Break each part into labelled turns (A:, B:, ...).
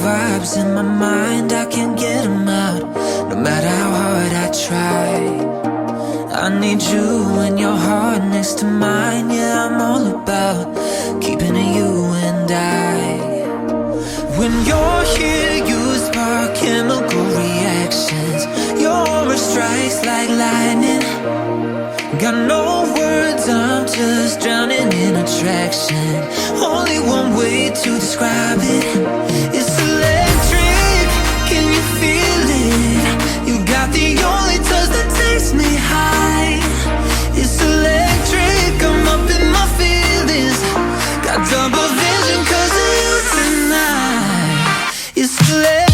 A: vibes in my mind, I can't get them out, no matter how hard I try. I need you and your heart next to mine. Yeah, I'm all about keeping it you and I. When you're here, you spark chemical reactions. Your aura strikes like lightning. Got no words, I'm just drowning in attraction. Only one way to describe it. It's electric, can you feel it? You got the only touch that takes me high. It's electric, I'm up in my feelings. Got double vision 'cause of you tonight. It's electric.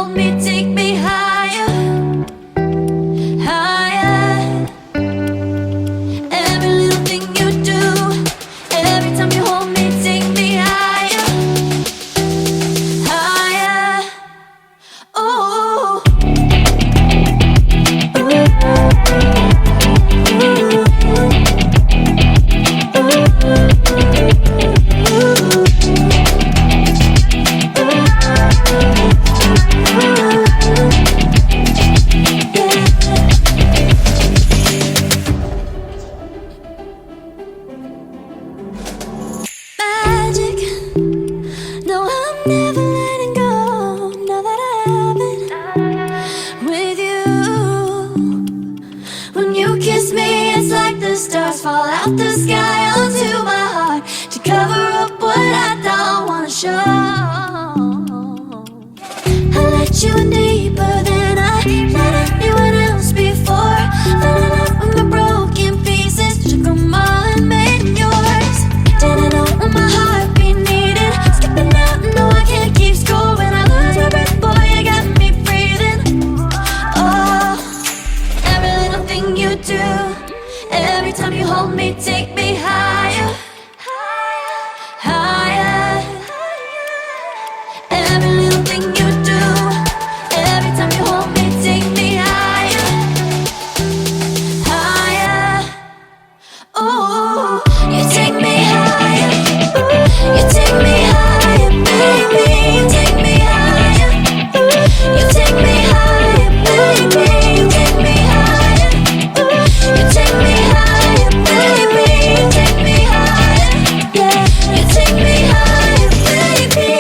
A: hold me, take me higher, higher. Every little thing you do, every time you hold me, take me higher, higher. Ooh. Magic. No, I'm never letting go. Now that I have it with you. When you kiss me, it's like the stars fall out the sky onto my heart to cover up what I don't wanna show. I let you in deeper than I let anyone else before. Fell in love with my broken pieces, took them all and made yours. Didn't know what my heartbeat needed. Skipping out, no, I can't keep score. When I lose my breath, boy, you got me breathing. Oh, every little thing you do, every time you hold me, take me higher, higher. Every little thing you do, every time you hold me, take me higher, higher. Ooh, you take me higher, you take me higher, baby. You take me higher, you take me higher, baby. You take me higher, you take me higher, baby. You take me higher, yeah. You take me higher, baby.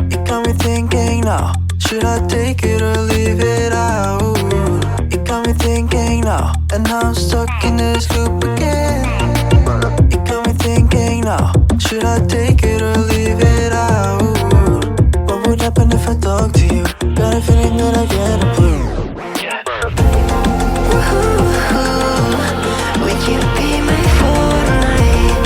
B: It got me thinking now, should I take it or leave it out? It got me thinking now, and now I'm stuck in this loop again. It got me thinking now, should I take it or leave it out? What would happen if I talk to you? Got a feeling that I get a blue. Would you be my fortnight?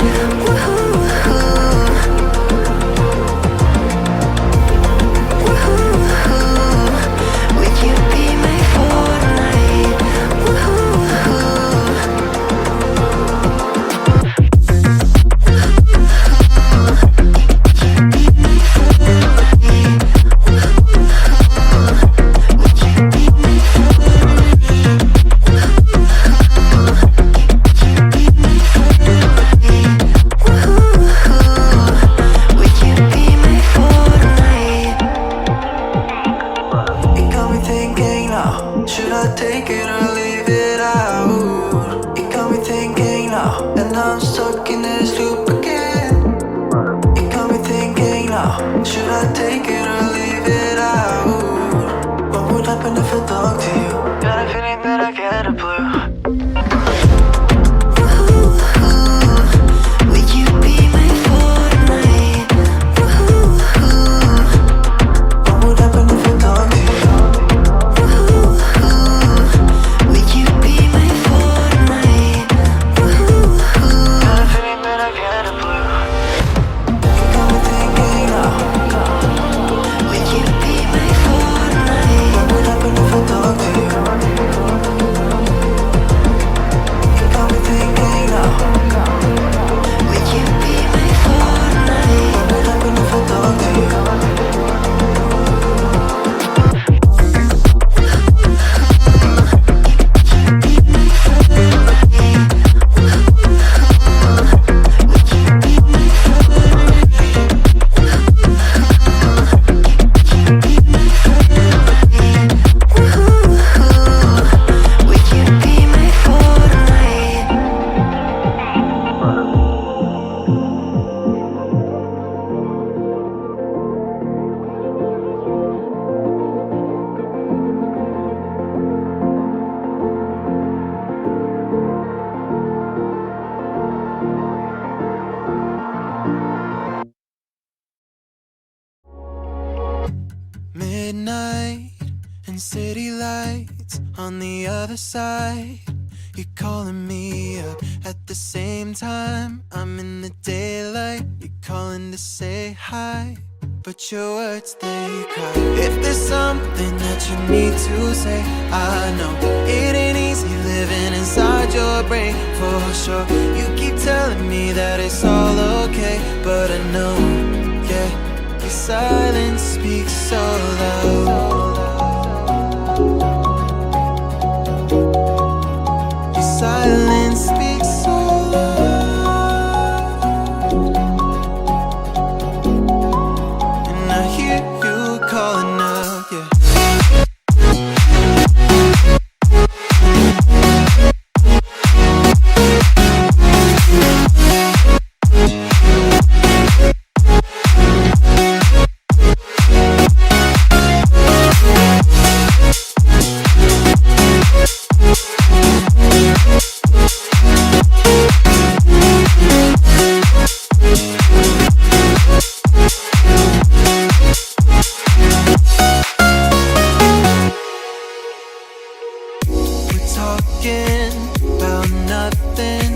B: Would you be my fortnight? Should I take it or leave it out? It got me thinking now, and now I'm stuck in this loop again. It got me thinking now, should I take it or leave it out? What would happen if I talk to you? Got a feeling that I get a blue. Would you be my fortnight? What would happen if I talk to you?
C: Midnight and city lights on the other side.
B: You're calling me up at the same time. I'm in the daylight. You're calling to say hi, but your words, they cry. If there's something that you need to say, I know it ain't easy living inside your brain, for sure. You keep telling me that it's all okay, but I know, yeah, your silence speaks so loud. Your silence speaks so loud, and I hear you calling out, yeah. Talking about nothing,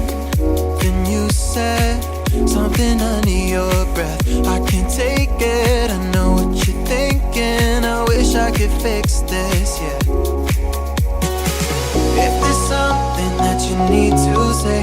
B: then you said something under your breath. I can't take it, I know what you're thinking. I wish I could fix this, yeah. If there's something that you need to say,